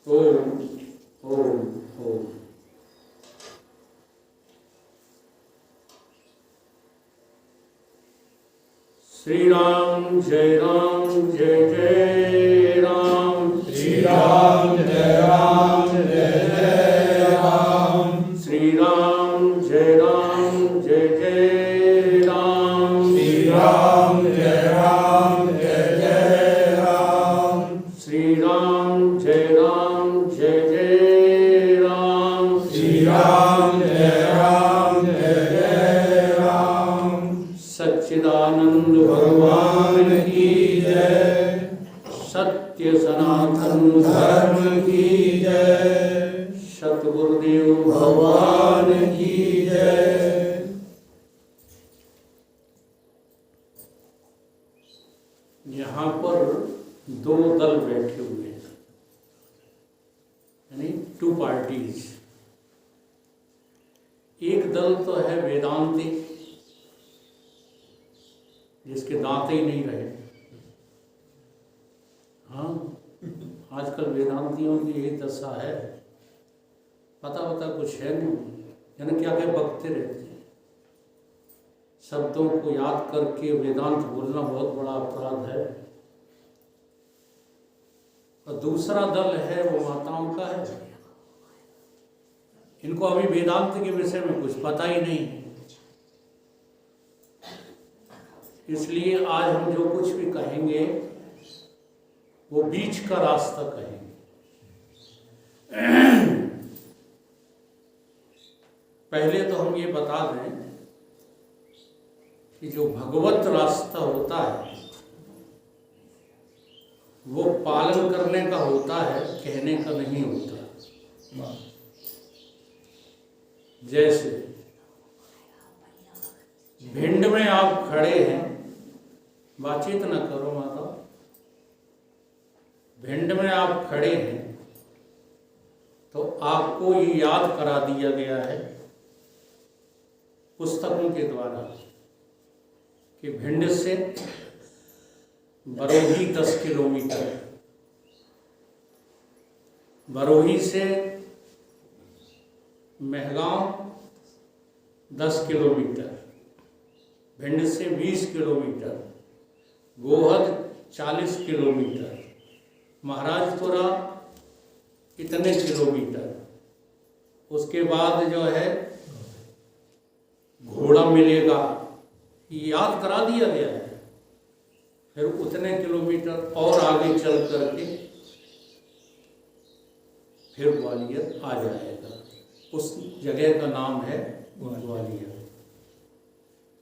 ओम ओम ओम। श्री राम जय राम जय जय राम। श्री राम जय राम जय जय राम। श्री राम जय राम जय जय राम। श्री राम जय राम जय जय राम। श्री राम जय राम जय जय राम। श्री राम जय राम जय जय राम। सच्चिदानंद भगवान की जय। सत्य सनातन धर्म की जय। सतगुरुदेव भगवान की जय। यहाँ पर दो दल बैठे हुए हैं, यानी टू पार्टीज। एक दल तो है वेदांती, जिसके दांत ही नहीं रहे। हाँ, आजकल वेदांतियों की यही दशा है, पता कुछ है नहीं, यानी क्या क्या बकते रहते हैं। शब्दों को याद करके वेदांत बोलना बहुत बड़ा अपराध है। और दूसरा दल है वो माताओं का है, इनको अभी वेदांत के विषय में कुछ पता ही नहीं है। इसलिए आज हम जो कुछ भी कहेंगे वो बीच का रास्ता कहेंगे। पहले तो हम ये बता दें कि जो भगवत रास्ता होता है वो पालन करने का होता है, कहने का नहीं होता। जैसे भिंड में आप खड़े हैं, बातचीत न करो माता। भिंड में आप खड़े हैं तो आपको ये याद करा दिया गया है पुस्तकों के द्वारा कि भिंड से बरोही 10 किलोमीटर, बरोही से महगांव 10 किलोमीटर, भिंड से 20 किलोमीटर, गोहद 40 किलोमीटर, महाराजपुरा इतने किलोमीटर। उसके बाद जो है घोड़ा मिलेगा, ये याद करा दिया गया है। फिर उतने किलोमीटर और आगे चल करके फिर ग्वालियर आ जाएगा। उस जगह का नाम है ग्वालियर।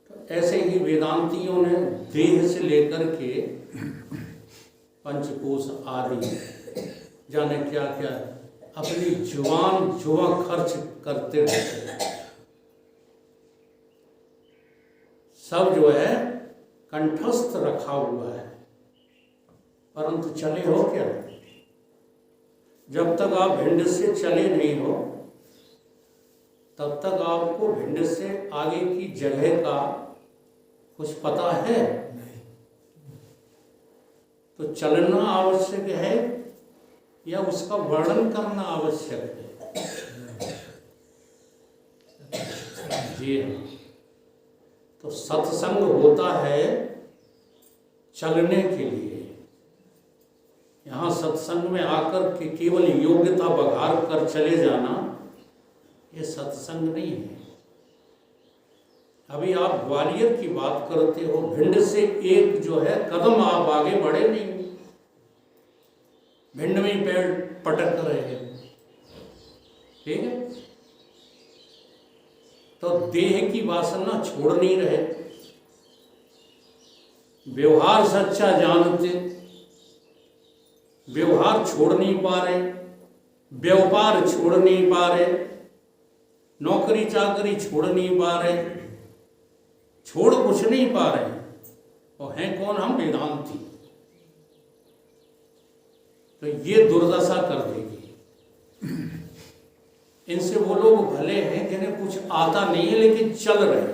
तो ऐसे ही वेदांतियों ने देह से लेकर के पंचकोश आदि जाने क्या क्या अपनी जुआ खर्च करते रहते हैं। सब जो है कंठस्थ रखा हुआ है, परंतु चले हो क्या? जब तक आप भिंड से चले नहीं हो तब तक आपको भिंड से आगे की जगह का कुछ पता है? तो चलना आवश्यक है या उसका वर्णन करना आवश्यक है? जी हाँ। तो सत्संग होता है चलने के लिए। यहाँ सत्संग में आकर के केवल योग्यता बघार कर चले जाना, ये सत्संग नहीं है। अभी आप ग्वालियर की बात करते हो, भिंड से एक जो है कदम आप आगे बढ़े नहीं, भिंड में ही पैर पटक रहे हैं। ठीक है? तो देह की वासना छोड़ नहीं रहे, व्यवहार सच्चा जानते, व्यवहार छोड़ नहीं पा रहे, व्यापार छोड़ नहीं पा रहे, नौकरी चाकरी छोड़ नहीं पा रहे, छोड़ कुछ नहीं पा रहे। और हैं कौन? हम वेदांती। तो ये दुर्दशा कर देगी। इनसे वो लोग भले हैं जिन्हें कुछ आता नहीं है लेकिन चल रहे।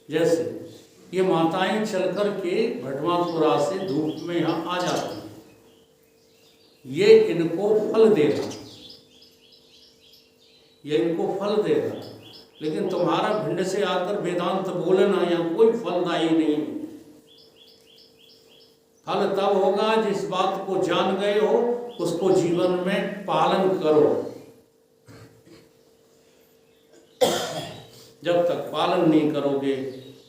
जैसे ये माताएं चल कर के भटमालपुरा से धूप में यहाँ आ जाती हैं, ये इनको फल देगा, ये इनको फल देगा। लेकिन तुम्हारा भिंड से आकर वेदांत बोलना यहाँ कोई फलदायी नहीं। फल तब होगा जिस बात को जान गए हो उसको जीवन में पालन करो। जब तक पालन नहीं करोगे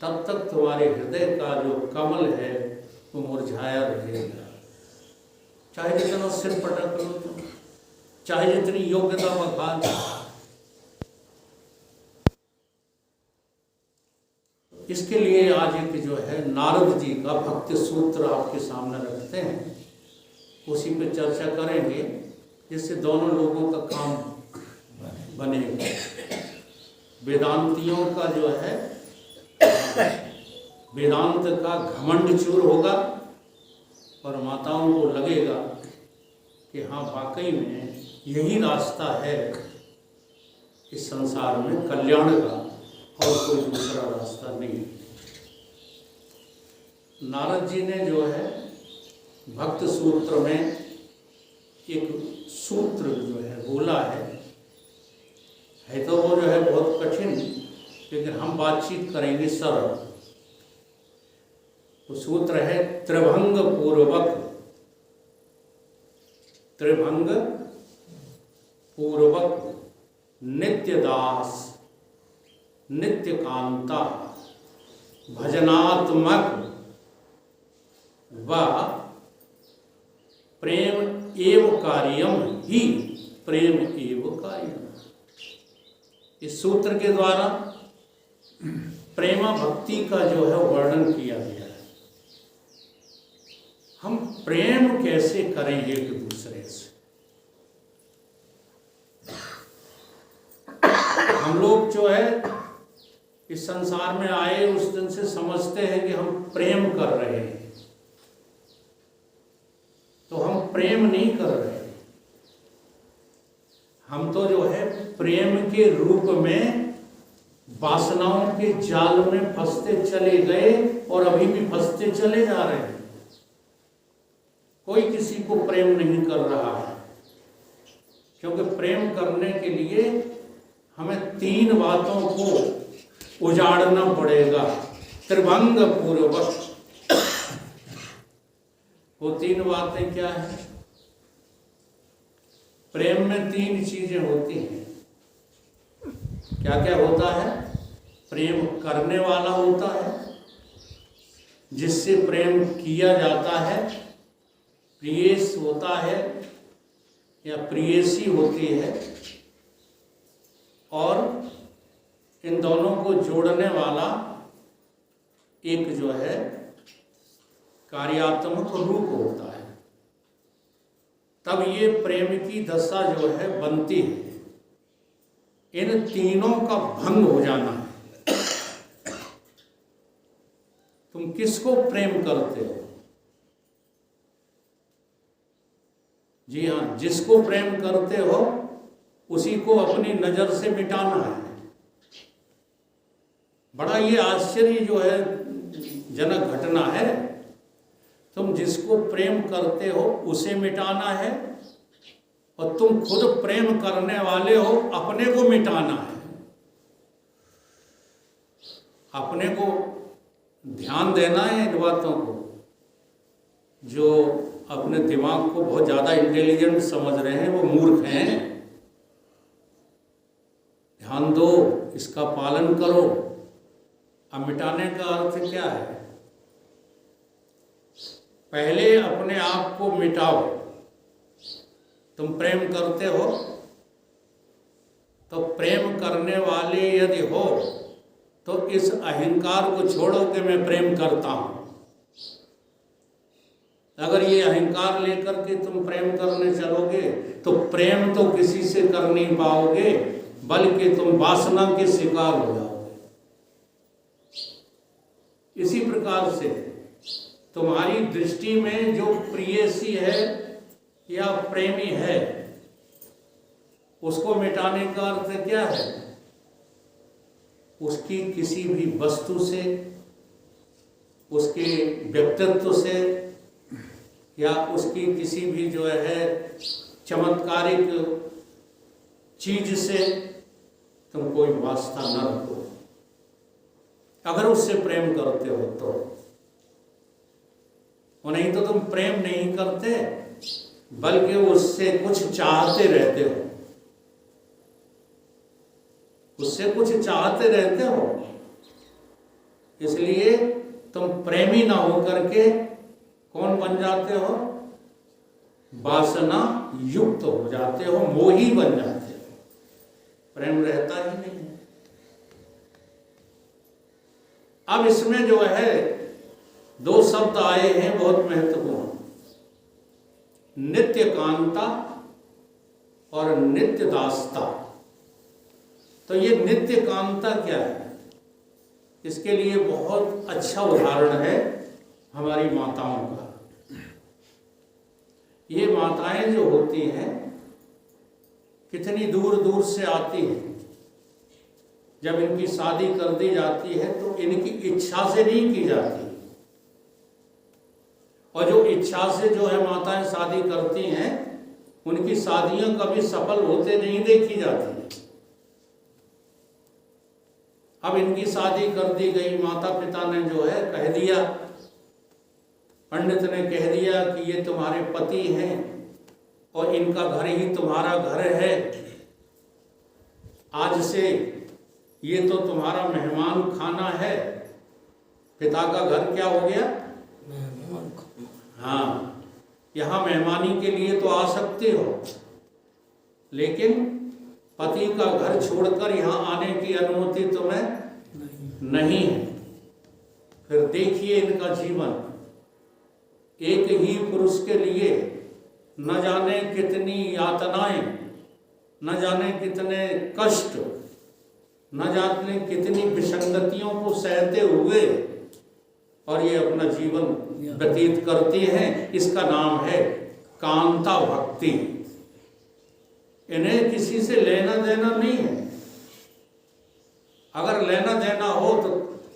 तब तक तुम्हारे हृदय का जो कमल है वो मुरझाया रहेगा। चाहे जितना सिर पटक लो तुम, चाहे जितनी योग्यता बखा लो। इसके लिए आज एक जो है नारद जी का भक्ति सूत्र आपके सामने रखते हैं, उसी पे चर्चा करेंगे जिससे दोनों लोगों का काम बनेगा। वेदांतियों का जो है वेदांत का घमंड चूर होगा और माताओं को लगेगा कि हाँ वाकई में यही रास्ता है इस संसार में कल्याण का, और कोई दूसरा रास्ता नहीं। नारद जी ने जो है भक्त सूत्र में एक सूत्र जो है बोला है तो वो जो है बहुत कठिन, लेकिन हम बातचीत करेंगे सरल। वो सूत्र है त्रिभंग पूर्वक। त्रिभंग पूर्वक नित्य दास नित्य कांता भजनात्मक व प्रेम एव कार्यम ही प्रेम एव कार्यम। इस सूत्र के द्वारा प्रेमा भक्ति का जो है वर्णन किया गया है। हम प्रेम कैसे करें एक दूसरे से। हम लोग जो है इस संसार में आए उस दिन से समझते हैं कि हम प्रेम कर रहे हैं, तो हम प्रेम नहीं कर रहे। हम तो जो है प्रेम के रूप में वासनाओं के जाल में फंसते चले गए और अभी भी फंसते चले जा रहे हैं। कोई किसी को प्रेम नहीं कर रहा है, क्योंकि प्रेम करने के लिए हमें तीन बातों को उजाड़ना पड़ेगा त्रिभंग पूर्वक। वो तीन बातें क्या है? प्रेम में तीन चीजें होती हैं। क्या क्या होता है? प्रेम करने वाला होता है, जिससे प्रेम किया जाता है, प्रियेश होता है या प्रियसी होती है, और इन दोनों को जोड़ने वाला एक जो है कार्यात्मक रूप होता है। तब ये प्रेम की दशा जो है बनती है। इन तीनों का भंग हो जाना है। तुम किसको प्रेम करते हो? जी हाँ, जिसको प्रेम करते हो उसी को अपनी नजर से मिटाना है। बड़ा ये आश्चर्य जो है जनक घटना है। तुम जिसको प्रेम करते हो उसे मिटाना है, और तुम खुद प्रेम करने वाले हो अपने को मिटाना है। अपने को ध्यान देना है इन बातों को। जो अपने दिमाग को बहुत ज़्यादा इंटेलिजेंट समझ रहे हैं वो मूर्ख हैं। ध्यान दो, इसका पालन करो। अब मिटाने का अर्थ क्या है? पहले अपने आप को मिटाओ। तुम प्रेम करते हो तो प्रेम करने वाले यदि हो तो इस अहंकार को छोड़ो कि मैं प्रेम करता हूं। अगर ये अहंकार लेकर के तुम प्रेम करने चलोगे तो प्रेम तो किसी से कर नहीं पाओगे, बल्कि तुम वासना के शिकार हो जाओगे। इसी प्रकार से तुम्हारी दृष्टि में जो प्रियसी है या प्रेमी है, उसको मिटाने का अर्थ क्या है? उसकी किसी भी वस्तु से, उसके व्यक्तित्व से या उसकी किसी भी जो है चमत्कारिक चीज से तुम कोई वास्ता न रखो। अगर उससे प्रेम करते हो तो, और नहीं तो तुम प्रेम नहीं करते बल्कि उससे कुछ चाहते रहते हो, उससे कुछ चाहते रहते हो, इसलिए तुम प्रेमी ना हो करके कौन बन जाते हो? वासना युक्त हो जाते हो, मोही बन जाते हो, प्रेम रहता ही नहीं है। अब इसमें जो है दो शब्द आए हैं बहुत महत्वपूर्ण, नित्य कांता और नित्य दासता। तो ये नित्य कांता क्या है? इसके लिए बहुत अच्छा उदाहरण है हमारी माताओं का। ये माताएं जो होती हैं कितनी दूर दूर से आती हैं, जब इनकी शादी कर दी जाती है तो इनकी इच्छा से नहीं की जाती, और जो इच्छा से जो है माताएं शादी करती हैं उनकी शादियां कभी सफल होते नहीं देखी जाती। अब इनकी शादी कर दी गई, माता पिता ने जो है कह दिया, पंडित ने कह दिया कि ये तुम्हारे पति हैं और इनका घर ही तुम्हारा घर है, आज से ये तो तुम्हारा मेहमान खाना है। पिता का घर क्या हो गया? मेहमान खाना। हाँ, यहाँ मेहमानी के लिए तो आ सकते हो, लेकिन पति का घर छोड़कर यहाँ आने की अनुमति तुम्हें नहीं है। फिर देखिए इनका जीवन, एक ही पुरुष के लिए न जाने कितनी यातनाएं, न जाने कितने कष्ट, न जाने कितनी विसंगतियों को सहते हुए और ये अपना जीवन व्यतीत करती हैं। इसका नाम है कांता भक्ति। इन्हें किसी से लेना देना नहीं है। अगर लेना देना हो तो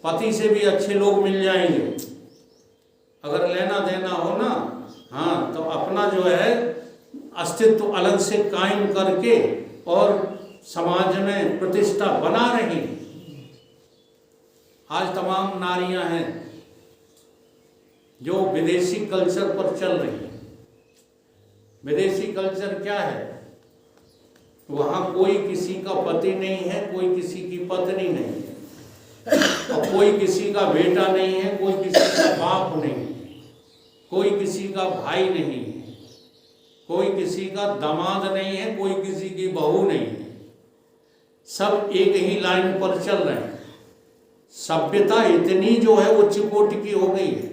पति से भी अच्छे लोग मिल जाएंगे। अगर लेना देना हो ना, हाँ, तो अपना जो है अस्तित्व अलग से कायम करके और समाज में प्रतिष्ठा बना रही। आज तमाम नारियां हैं जो विदेशी कल्चर पर चल रही हैं। विदेशी कल्चर क्या है? वहां कोई किसी का पति नहीं है, कोई किसी की पत्नी नहीं है, और कोई किसी का बेटा नहीं है, कोई किसी का बाप नहीं है, कोई किसी का भाई नहीं है, कोई किसी का दामाद नहीं है, कोई किसी की बहू नहीं है। सब एक ही लाइन पर चल रहे हैं। सभ्यता इतनी जो है उच्च कोटि की हो गई है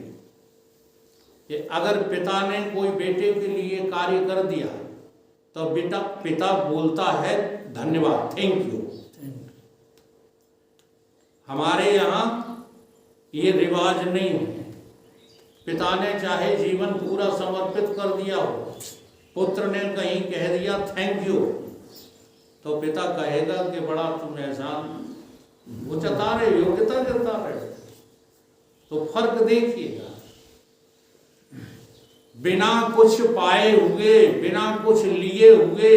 कि अगर पिता ने कोई बेटे के लिए कार्य कर दिया तो पिता बोलता है धन्यवाद, थैंक यू। हमारे यहाँ ये रिवाज नहीं है। पिता ने चाहे जीवन पूरा समर्पित कर दिया हो, पुत्र ने कहीं कह दिया थैंक यू, तो पिता कहेगा कि बड़ा तुम एहसान वो जता रहे, योग्यता जता रहे। तो फर्क देखिएगा, बिना कुछ पाए हुए, बिना कुछ लिए हुए,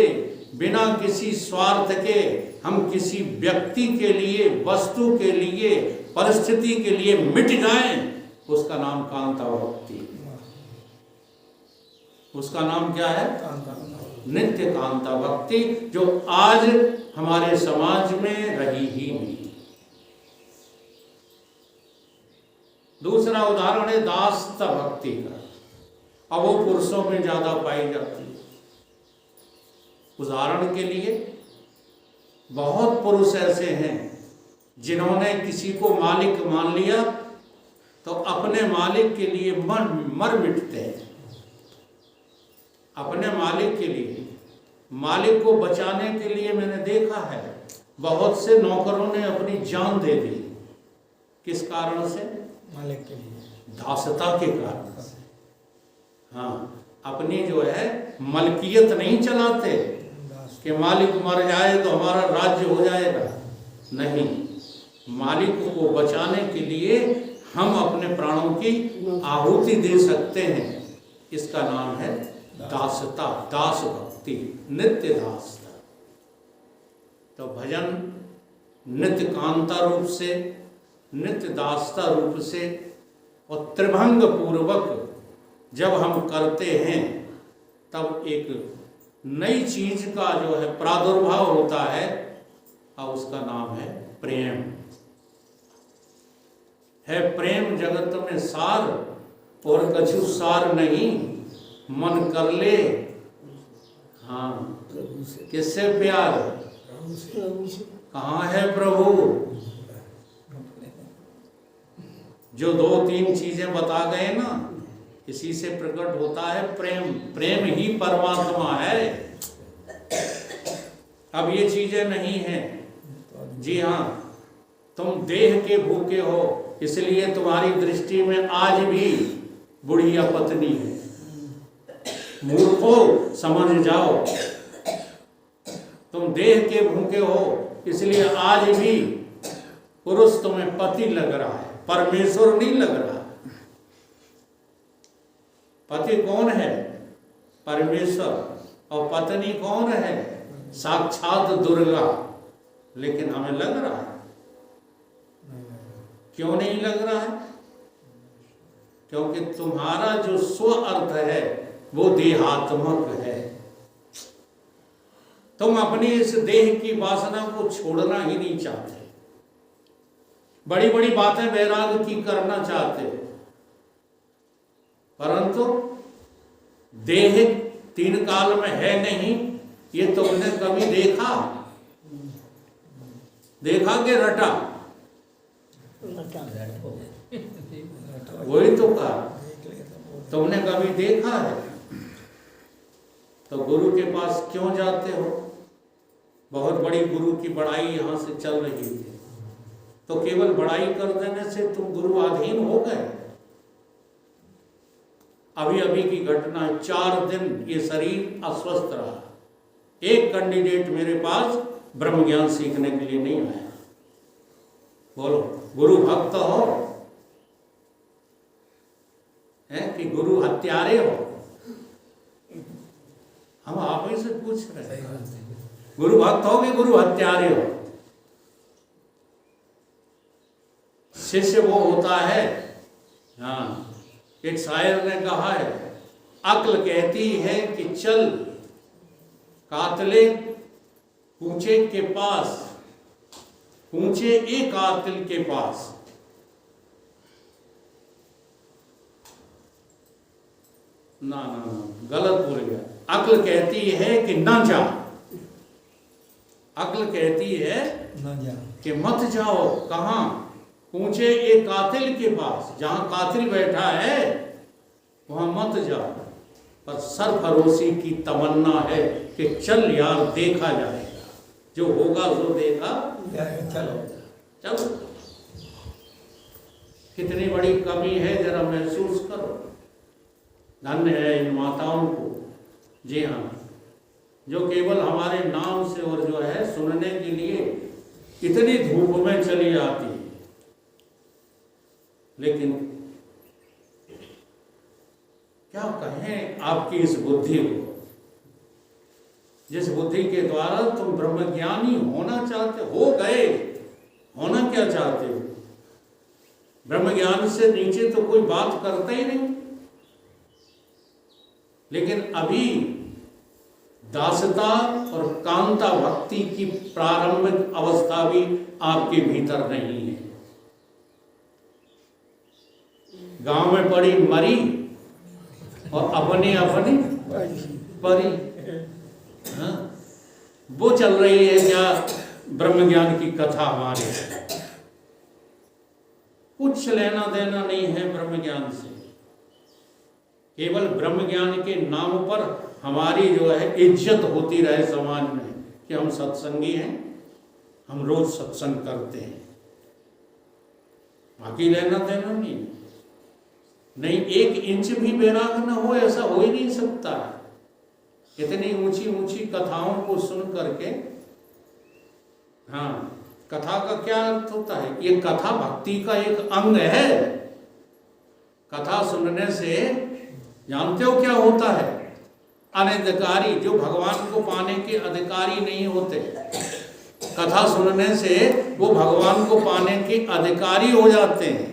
बिना किसी स्वार्थ के हम किसी व्यक्ति के लिए, वस्तु के लिए, परिस्थिति के लिए मिट जाएं, उसका नाम कांता भक्ति। उसका नाम क्या है? नित्य कांता भक्ति, जो आज हमारे समाज में रही ही नहीं। दूसरा उदाहरण है दासता भक्ति का। अब वो पुरुषों में ज्यादा पाई जाती है। उदाहरण के लिए बहुत पुरुष ऐसे हैं जिन्होंने किसी को मालिक मान लिया तो अपने मालिक के लिए मर मिटते हैं। अपने मालिक के लिए, मालिक को बचाने के लिए मैंने देखा है बहुत से नौकरों ने अपनी जान दे दी। किस कारण से? मालिक के लिए, दासता के कारण से। हाँ, अपनी जो है मलकियत नहीं चलाते कि मालिक मर जाए तो हमारा राज्य हो जाएगा। नहीं, मालिक को बचाने के लिए हम अपने प्राणों की आहुति दे सकते हैं। इसका नाम है दासता, दास भक्ति, नित्य दासता। तो भजन नित्य कांता रूप से, नित्य दासता रूप से और त्रिभंग पूर्वक जब हम करते हैं तब एक नई चीज का जो है प्रादुर्भाव होता है, और उसका नाम है प्रेम। है प्रेम जगत में सार, और कछु सार नहीं, मन कर ले हाँ किससे प्यार, कहाँ है प्रभु। जो 2-3 चीजें बता गए ना, इसी से प्रकट होता है प्रेम। प्रेम ही परमात्मा है। अब ये चीजें नहीं हैं। जी हाँ, तुम देह के भूखे हो, इसलिए तुम्हारी दृष्टि में आज भी बुढ़िया पत्नी है। मूर्खो समझ जाओ, तुम देह के भूखे हो, इसलिए आज भी पुरुष तुम्हें पति लग रहा है, परमेश्वर नहीं लग रहा। पति कौन है? परमेश्वर। और पत्नी कौन है? साक्षात दुर्गा। लेकिन हमें लग रहा है। क्यों नहीं लग रहा है? क्योंकि तुम्हारा जो स्व अर्थ है वो देहात्मक है। तुम अपनी इस देह की वासना को छोड़ना ही नहीं चाहते। बड़ी बड़ी बातें वैराग की करना चाहते हो, परंतु देह 3 काल में है नहीं, ये तुमने कभी देखा? देखा कि रटा? वही तो कहा, तुमने कभी देखा है? तो गुरु के पास क्यों जाते हो? बहुत बड़ी गुरु की बड़ाई यहाँ से चल रही थी, तो केवल बड़ाई कर देने से तुम गुरु अधीन हो गए? अभी अभी की घटना, 4 दिन ये शरीर अस्वस्थ रहा। एक कैंडिडेट मेरे पास ब्रह्म ज्ञान सीखने के लिए नहीं आया। बोलो, गुरु भक्त हो है कि गुरु हत्यारे हो? हम आप ही से पूछ रहे हैं, गुरु भक्त हो कि गुरु हत्यारे हो? शिष्य वो होता है, हाँ, एक शायर ने कहा है, अक्ल कहती है कि चल कातले पूछे के पास, पूछे एक कातिल के पास। ना ना ना, गलत बोल गया। अक्ल कहती है कि न जा, अक्ल कहती है न जा, कि मत जाओ। कहाँ? पूछे एक कातिल के पास, जहां कातिल बैठा है वहां मत जाओ। पर सरफरोशी की तमन्ना है कि चल यार, देखा जाएगा, जो होगा सो देखा चलो चलो। कितनी बड़ी कमी है, जरा महसूस करो। धन्य है इन माताओं को, जी हाँ, जो केवल हमारे नाम से और जो है सुनने के लिए इतनी धूप में चली आती है। लेकिन क्या कहें आपकी इस बुद्धि को, जिस बुद्धि के द्वारा तुम ब्रह्मज्ञानी होना चाहते हो गए, होना क्या चाहते हो? ब्रह्मज्ञान से नीचे तो कोई बात करता ही नहीं। लेकिन अभी दासता और कांता भक्ति की प्रारंभिक अवस्था भी आपके भीतर नहीं है। गांव में पड़ी मरी और अपने अपने परी, हाँ? वो चल रही है क्या ब्रह्मज्ञान की कथा? हमारे कुछ लेना देना नहीं है ब्रह्मज्ञान से। केवल ब्रह्मज्ञान के नाम पर हमारी जो है इज्जत होती रहे समाज में कि हम सत्संगी हैं, हम रोज सत्संग करते हैं, बाकी लेना देना नहीं। नहीं, 1 इंच भी वैराग न हो, ऐसा हो ही नहीं सकता। इतनी ऊंची ऊंची कथाओं को सुन करके, हाँ, कथा का क्या अर्थ होता है? ये कथा भक्ति का एक अंग है। कथा सुनने से जानते हो क्या होता है? अनधिकारी, जो भगवान को पाने के अधिकारी नहीं होते, कथा सुनने से वो भगवान को पाने के अधिकारी हो जाते हैं।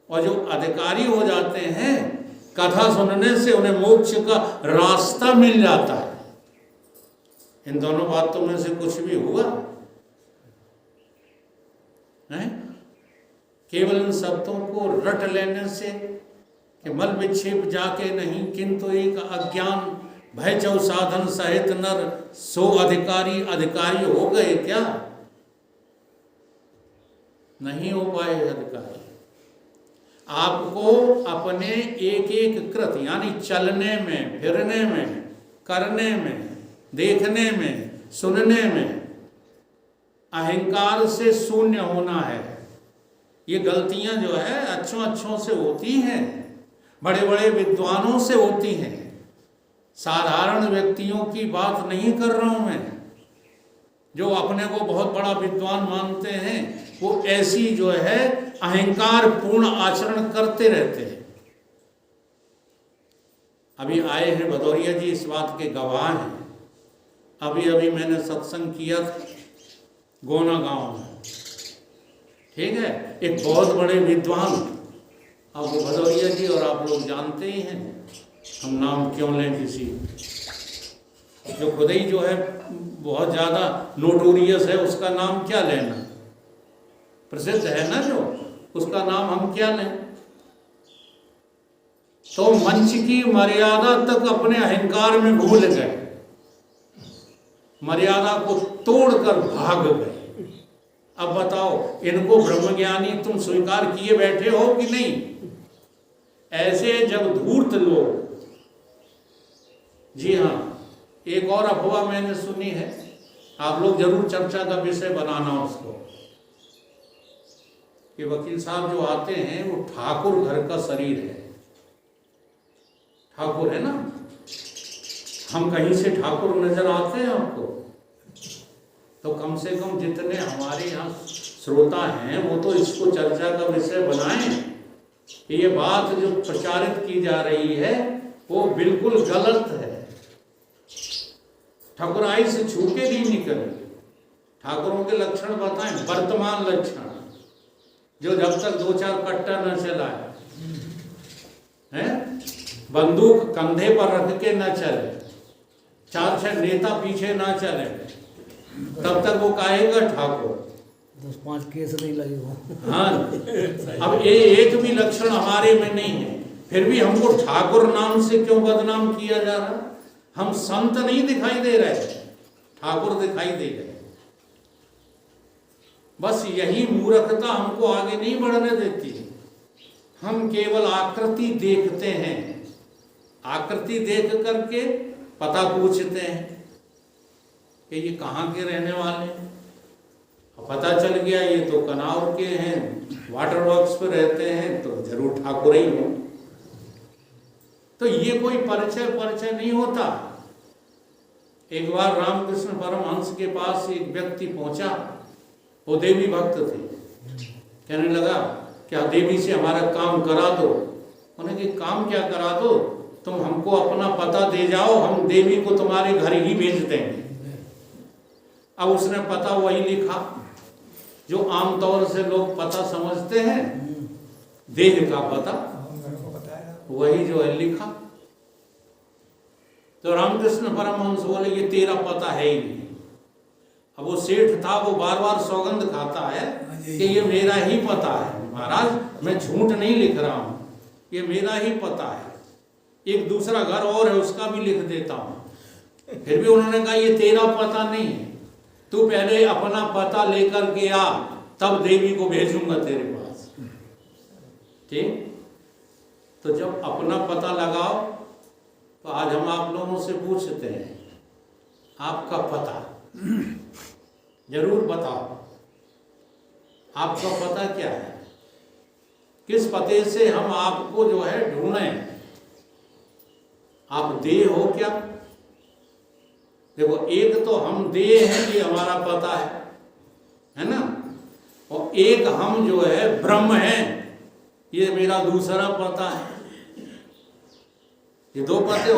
और जो अधिकारी हो जाते हैं, कथा सुनने से उन्हें मोक्ष का रास्ता मिल जाता है। इन दोनों बातों में से कुछ भी हुआ है? केवल इन शब्दों को रट लेने से कि मल विक्षेप जाके नहीं, किंतु एक अज्ञान भय चौ साधन सहित नर सो अधिकारी अधिकारी हो गए क्या? नहीं हो पाए अधिकारी। आपको अपने एक एक कृत यानी चलने में, फिरने में, करने में, देखने में, सुनने में अहंकार से शून्य होना है। ये गलतियां जो है अच्छों से होती हैं, बड़े बड़े विद्वानों से होती हैं। साधारण व्यक्तियों की बात नहीं कर रहा हूं मैं। जो अपने को बहुत बड़ा विद्वान मानते हैं, वो ऐसी जो है अहंकार पूर्ण आचरण करते रहते हैं। अभी आए हैं भदौरिया जी, इस बात के गवाह हैं। अभी मैंने सत्संग किया गोना गांव में, ठीक है। एक बहुत बड़े विद्वान, अब वो भदौरिया जी और आप लोग जानते ही हैं, हम नाम क्यों लें किसी, जो खुद ही जो है बहुत ज़्यादा नोटोरियस है, उसका नाम क्या लेना, प्रसिद्ध है ना जो, उसका नाम हम क्या लें। तो मंच की मर्यादा तक अपने अहंकार में भूल गए, मर्यादा को तोड़कर भाग गए। अब बताओ, इनको ब्रह्मज्ञानी तुम स्वीकार किए बैठे हो कि नहीं? ऐसे जब धूर्त लोग, जी हाँ, एक और अफवाह मैंने सुनी है, आप लोग जरूर चर्चा का विषय बनाना उसको, कि वकील साहब जो आते हैं वो ठाकुर घर का शरीर है। ठाकुर है ना, हम कहीं से ठाकुर नजर आते हैं आपको? तो कम से कम जितने हमारे यहाँ श्रोता हैं वो तो इसको चर्चा का विषय बनाएं कि ये बात जो प्रचारित की जा रही है वो बिल्कुल गलत है। ठाकुराई से छूटे नहीं निकले। ठाकुरों के लक्षण बताएं, वर्तमान लक्षण, जो जब तक 2-4 कट्टा न चलाए, हैं, बंदूक कंधे पर रख के न चले, 4-6 नेता पीछे ना चले, तब तक वो कहेगा ठाकुर। 10-5 केस नहीं लगे वो। हाँ, अब ये एक भी लक्षण हमारे में नहीं है, फिर भी हमको ठाकुर नाम से क्यों बदनाम किया जा रहा? हम संत नहीं दिखाई दे रहे, ठाकुर दिखाई दे रहे। बस यही मूर्खता हमको आगे नहीं बढ़ने देती। हम केवल आकृति देखते हैं, आकृति देख करके पता पूछते हैं कि ये कहाँ के रहने वाले हैं। पता चल गया ये तो कनाउर के हैं, वाटर वर्क्स पे रहते हैं, तो जरूर ठाकुर ही हो। तो ये कोई परिचय नहीं होता। एक बार रामकृष्ण परमहंस के पास एक व्यक्ति पहुंचा, वो देवी भक्त थे। कहने लगा, क्या देवी से हमारा काम करा दो। उन्होंने कहा, काम क्या करा दो, तुम हमको अपना पता दे जाओ, हम देवी को तुम्हारे घर ही भेज देंगे। अब उसने पता वही लिखा जो आमतौर से लोग पता समझते हैं, देह का पता, वही जो है लिखा। तो रामकृष्ण परमहंस बोले, ये तेरा पता है ही नहीं। अब वो सेठ था, वो बार बार सौगंध खाता है कि ये मेरा ही पता है महाराज, मैं झूठ नहीं लिख रहा हूं, ये मेरा ही पता है। एक दूसरा घर और है, उसका भी लिख देता हूं। फिर भी उन्होंने कहा, ये तेरा पता नहीं है, तू पहले अपना पता लेकर के आ, तब देवी को भेजूंगा तेरे पास। ठीक? तो जब अपना पता लगाओ, तो आज हम आप लोगों से पूछते हैं, आपका पता जरूर बताओ, आपका पता क्या है? किस पते से हम आपको जो है ढूंढें? आप देह हो क्या? देखो, एक तो हम देह हैं, ये हमारा पता है ना, और एक हम जो है ब्रह्म हैं, ये मेरा दूसरा पता है। ये दो बातें हो